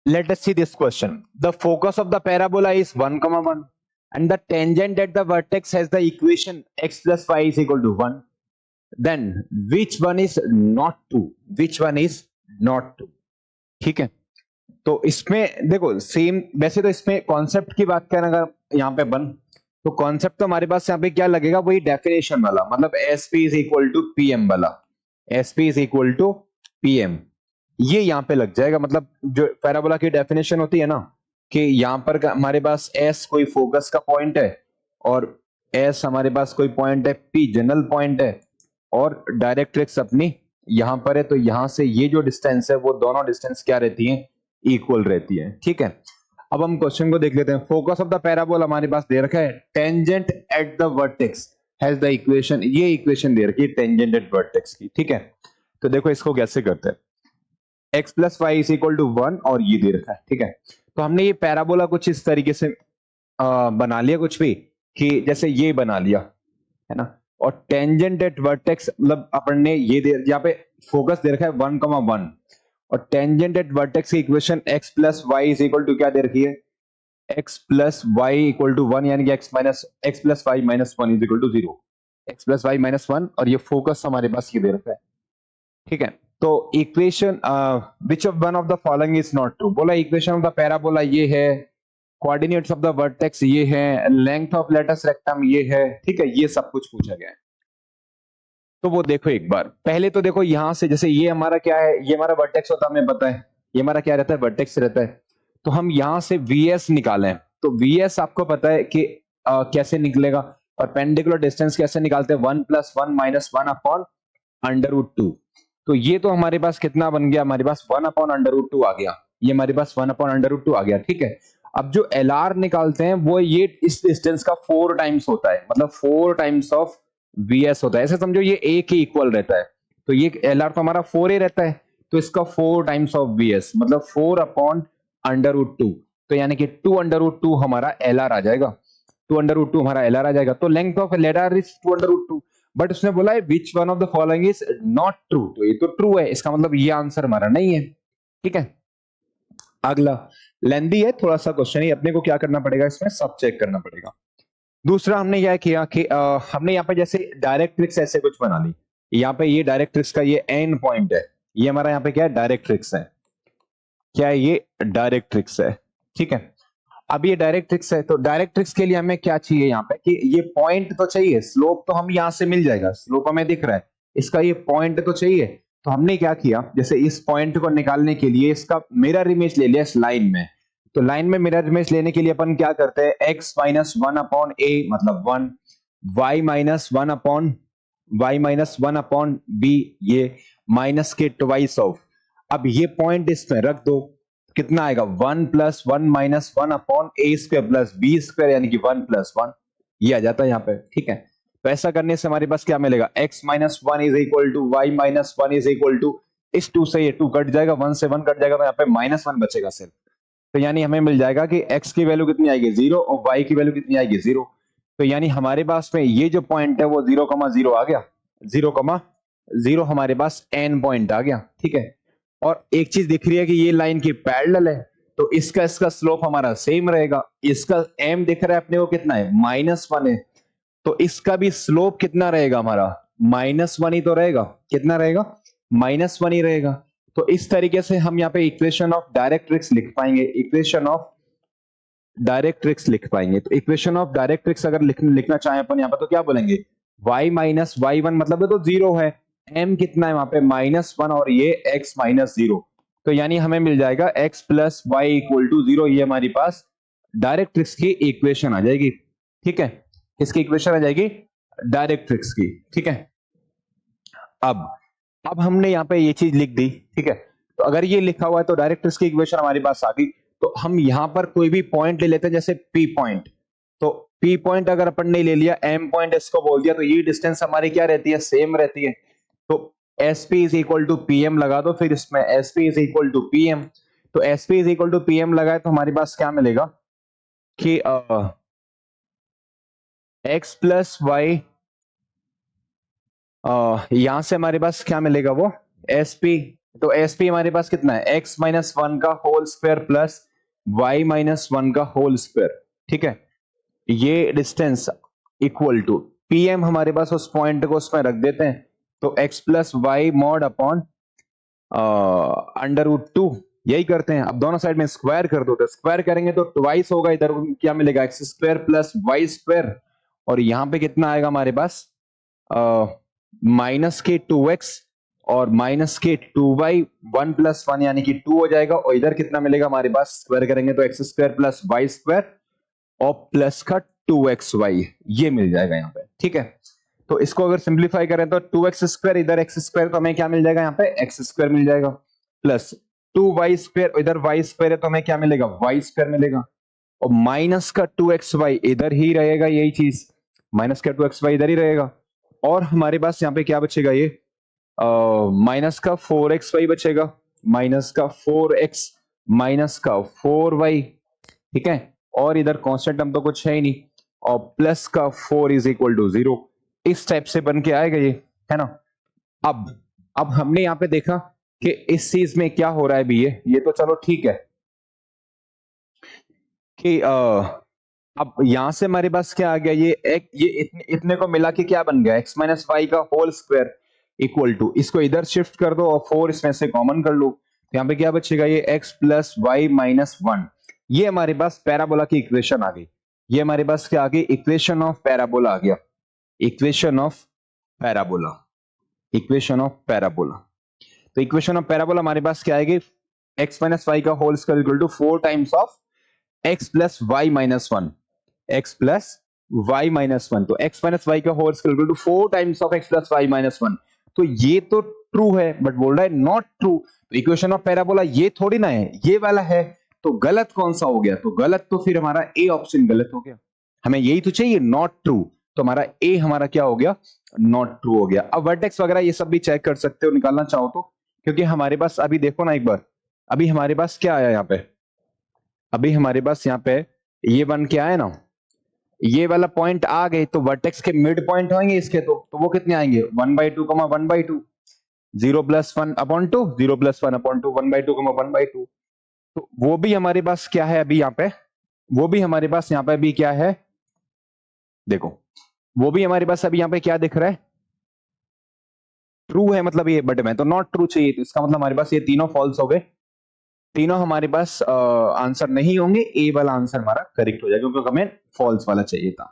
Let us see this question. The focus of the parabola is 1, 1, and the tangent at the vertex has the equation x plus y is equal to 1. Then which one is not true? Which one is not true? ठीक है, तो इसमें देखो same, वैसे तो इसमें concept की बात करें अगर यहाँ पे बन, तो कॉन्सेप्ट तो हमारे पास यहाँ पे क्या लगेगा, वही डेफिनेशन वाला, मतलब S P is equal to P M वाला, S P is equal to P M, ये यहाँ पे लग जाएगा। मतलब जो पैराबोला की डेफिनेशन होती है ना, कि यहाँ पर हमारे पास एस कोई फोकस का पॉइंट है, और एस हमारे पास कोई पॉइंट है, पी जनरल पॉइंट है, और डायरेक्ट्रिक्स अपनी यहां पर है, तो यहां से ये जो डिस्टेंस है वो दोनों डिस्टेंस क्या रहती है, इक्वल रहती है। ठीक है, अब हम क्वेश्चन को देख लेते हैं। फोकस ऑफ द पैराबोला हमारे पास दे रखा है, tangent at the vertex has the equation, ये इक्वेशन दे रखी है टेंजेंट एट वर्टेक्स की। ठीक है, तो देखो इसको कैसे करते हैं, x plus y is equal to 1 और ये दे रखा है। ठीक है, तो हमने ये पैराबोला कुछ इस तरीके से बना लिया, कुछ भी कि जैसे ये बना लिया है ना, और टेंजेंट एट वर्टेक्स मतलब अपन ने ये दे, यहाँ पे फोकस दे रखा है 1, 1, और टेंजेंट एट वर्टेक्स की equation x plus y is equal to क्या दे रखी है, x plus y equal to 1, यानी कि x plus y minus 1 is equal to 0, x plus y minus 1, और ये फोकस हमारे पास ये दे रखा है। ठीक है, तो equation which of one of the following is not true, बोला इक्वेशन ऑफ द पैराबोला ये है, कोऑर्डिनेट्स ऑफ द वर्टेक्स ये है, लेंथ ऑफ लेटस रेक्टम ये है। ठीक है, ये सब कुछ पूछा गया है। तो वो देखो एक बार, पहले तो देखो यहां से, जैसे ये हमारा क्या है, ये हमारा वर्टेक्स होता है, हमें पता है ये हमारा क्या रहता है, वर्टेक्स रहता है। तो हम यहां से वीएस निकालें, तो वीएस आपको पता है कि कैसे निकलेगा, परपेंडिकुलर डिस्टेंस कैसे निकालते हैं, 1 plus 1 minus 1 upon under root 2। तो ये तो हमारे पास कितना बन गया, हमारे पास 1 अपॉन अंडर रूट 2 आ गया, ये हमारे पास 1 अपॉन अंडर रूट 2 आ गया। ठीक है, अब जो एल आर निकालते हैं वो ये इस डिस्टेंस का 4 टाइम्स होता है, मतलब 4 टाइम्स ऑफ वीएस होता है, ऐसे समझो ये ए के इक्वल रहता है, तो ये एल आर तो हमारा 4 ही रहता है, तो इसका 4 टाइम्स ऑफ वीएस मतलब 4 अपॉन अंडर रूट 2, तो यानी कि 2 अंडर रूट 2 हमारा एल आर आ जाएगा, 2 अंडर रूट 2 हमारा एल आर आ जाएगा। तो length of L R is 2 under root 2, but उसने बोला है which one of the following is not true, तो ये तो ट्रू है, इसका मतलब ये आंसर हमारा नहीं है। ठीक है, अगला लेंदी है थोड़ा सा क्वेश्चन, ही अपने को क्या करना पड़ेगा, इसमें सब चेक करना पड़ेगा। दूसरा हमने क्या किया कि हमने यहाँ पे जैसे डायरेक्ट्रिक्स ऐसे कुछ बना ली, यहाँ पे ये डायरेक्ट्रिक्स का ये एंड पॉइंट है, ये हमारा यहाँ पे क्या है, डायरेक्ट्रिक्स है, क्या है ये, डायरेक्ट्रिक्स है। ठीक है, अब ये डायरेक्ट्रिक्स है, तो डायरेक्ट्रिक्स के लिए हमें क्या चाहिए यहाँ पे, कि ये पॉइंट तो चाहिए, स्लोप तो हम यहाँ से मिल जाएगा, स्लोप हमें दिख रहा है, इसका ये पॉइंट तो चाहिए। तो हमने क्या किया, जैसे इस पॉइंट को निकालने के लिए इसका मिरर इमेज ले लिया इस लाइन में, तो लाइन में मिरर इमेज लेने के लिए अपन क्या करते हैं, x माइनस 1 अपॉन ए मतलब 1, y माइनस 1 अपॉन बी, ये माइनस के ट्वाइस ऑफ, अब ये पॉइंट इसमें रख दो, कितना आएगा, 1 प्लस 1 माइनस 1 अपॉन ए स्क्वायर प्लस बी स्क्वायर, यानी कि 1 प्लस 1, ये आ जाता है यहाँ पे। ठीक है, तो ऐसा करने से हमारे पास क्या मिलेगा, x minus 1 is equal to y minus 1 is equal to, इस 2 से ये 2 कट जाएगा, 1 से 1 कट जाएगा, तो यहाँ पे माइनस 1 बचेगा सिर्फ। तो यानी हमें मिल जाएगा कि x की वैल्यू कितनी आएगी, 0, और y की वैल्यू कितनी आएगी, 0। तो यानी हमारे पास में ये जो पॉइंट है वो 0,0 आ गया, 0,0 हमारे पास n पॉइंट आ गया। ठीक है, और एक चीज दिख रही है कि ये लाइन की पैरेलल है, तो इसका इसका स्लोप हमारा सेम रहेगा, इसका m दिख रहा है अपने को कितना है, -1 है, तो इसका भी स्लोप कितना रहेगा हमारा, -1 ही तो रहेगा, कितना रहेगा, -1 ही रहेगा। तो इस तरीके से हम यहाँ पे इक्वेशन ऑफ डायरेक्ट्रिक्स लिख पाएंगे, इक्वेशन ऑफ डायरेक्ट्रिक्स लिख पाएंगे। तो इक्वेशन ऑफ डायरेक्ट्रिक्स अगर लिखना चाहें अपन यहाँ पर, तो क्या बोलेंगे, y माइनस वाई वन मतलब तो 0 है, m कितना है वहां पे -1, और ये x माइनस 0, तो यानी हमें मिल जाएगा x plus y equal to 0, ये हमारी पास डायरेक्ट्रिक्स की इक्वेशन आ जाएगी। ठीक है, किसकी इक्वेशन आ जाएगी, डायरेक्ट्रिक्स की। ठीक है, अब हमने यहाँ पे ये चीज लिख दी। ठीक है, तो अगर ये लिखा हुआ है तो डायरेक्ट्रिक्स की इक्वेशन हमारे पास आ गई। तो हम यहां पर कोई भी पॉइंट ले लेते हैं, जैसे पी पॉइंट, तो पी पॉइंट अगर अपन ने ले लिया, एम पॉइंट इसको बोल दिया, तो ये डिस्टेंस हमारी क्या रहती है, सेम रहती है। तो S P is equal to P M लगा दो, फिर इसमें S P is equal to P M, तो S P is equal to P M लगाए तो हमारे पास क्या मिलेगा कि एक्स प्लस वाई, यहां से हमारे पास क्या मिलेगा, वो एस पी तो एसपी हमारे पास कितना है, x माइनस वन का whole square plus y minus one का होल स्क्वायर, ठीक है। ये डिस्टेंस इक्वल टू pm, हमारे पास उस पॉइंट को उसमें रख देते हैं, तो x plus y mod upon under root two, यही करते हैं। अब दोनों साइड में स्क्वायर कर दो, तो स्क्वायर करेंगे तो ट्वाइस होगा, इधर क्या मिलेगा, x square plus y square, और यहाँ पे कितना आएगा हमारे पास माइनस के 2x और माइनस के 2y, 1 प्लस 1 यानी कि 2 हो जाएगा, और इधर कितना मिलेगा हमारे पास, स्क्वायर करेंगे तो x square plus y square और प्लस का 2xy, ये मिल जाएगा यहाँ पे, ठीक है। तो इसको अगर सिंप्लीफाई करें तो 2x स्क्वायर, इधर एक्स स्क्वायर, तो हमें क्या मिल जाएगा यहाँ पे, एक्स स्क्वायर मिल जाएगा, प्लस 2y स्क्वायर, इधर y स्क्वायर है तो हमें क्या मिलेगा, y स्क्वायर मिलेगा, और माइनस का 2xy इधर ही रहेगा, यही चीज माइनस का 2xy इधर ही रहेगा, और हमारे पास यहाँ पे क्या बचेगा, ये माइनस का 4xy बचेगा, माइनस का 4x माइनस का 4y, ठीक है, और इधर कांस्टेंट टर्म तो कुछ है ही नहीं, और प्लस का 4 इज इक्वल टू 0, इस टाइप से बन के आएगा ये, है ना। अब हमने यहां पे देखा कि इस चीज में क्या हो रहा है भी, ये तो चलो ठीक है कि अब यहां से हमारे पास क्या आ गया, ये इतने को मिला के क्या बन गया, x माइनस वाई का होल स्क्वायर इक्वल टू, इसको इधर शिफ्ट कर दो और 4 इसमें से कॉमन कर लो, तो यहाँ पे क्या बचेगा, ये x plus y minus one, ये हमारे पास पैराबोला की इक्वेशन आ गई। ये हमारे पास क्या आ गई, इक्वेशन ऑफ पैराबोला आ गया, equation of parabola, equation of parabola. तो इक्वेशन ऑफ पैराबोला हमारे पास क्या आएगी, x माइनस वाई का whole square equal to 4 times of x plus y minus one, x plus y minus one, तो x minus y का whole square equal to 4 times of x plus y minus one, तो ये तो true है, but बोल रहा है not true, तो इक्वेशन ऑफ पैराबोला ये थोड़ी ना है, ये वाला है, तो गलत कौन सा हो गया, तो गलत तो फिर हमारा ए ऑप्शन गलत हो गया, हमें यही तो चाहिए नॉट ट्रू, तो हमारा ए हमारा क्या हो गया, नॉट ट्रू हो गया। अब वर्टेक्स वगैरह ये सब भी चेक कर सकते हो निकालना चाहो तो, क्योंकि हमारे पास अभी देखो ना एक बार, अभी हमारे पास क्या आया यहाँ पे, अभी हमारे पास यहाँ पे ये बन के आया ना, ये वाला पॉइंट आ गए, तो वर्टेक्स के मिड पॉइंट होंगे इसके, तो वो कितने आएंगे, 1/2 1/2, 0 प्लस 1 अपॉन 2, 0 प्लस 1 अपॉन 2, 1/2 1/2, तो वो भी हमारे पास क्या है अभी यहाँ पे, वो भी हमारे पास यहाँ पे अभी क्या है, देखो वो भी हमारे पास अभी यहाँ पे क्या दिख रहा है, ट्रू है, मतलब ये, बट मैं तो नॉट ट्रू चाहिए, तो इसका मतलब हमारे पास ये तीनों फॉल्स हो गए, तीनों हमारे पास आंसर नहीं होंगे, ए वाला आंसर हमारा करेक्ट हो जाएगा, क्योंकि हमें फॉल्स वाला चाहिए था।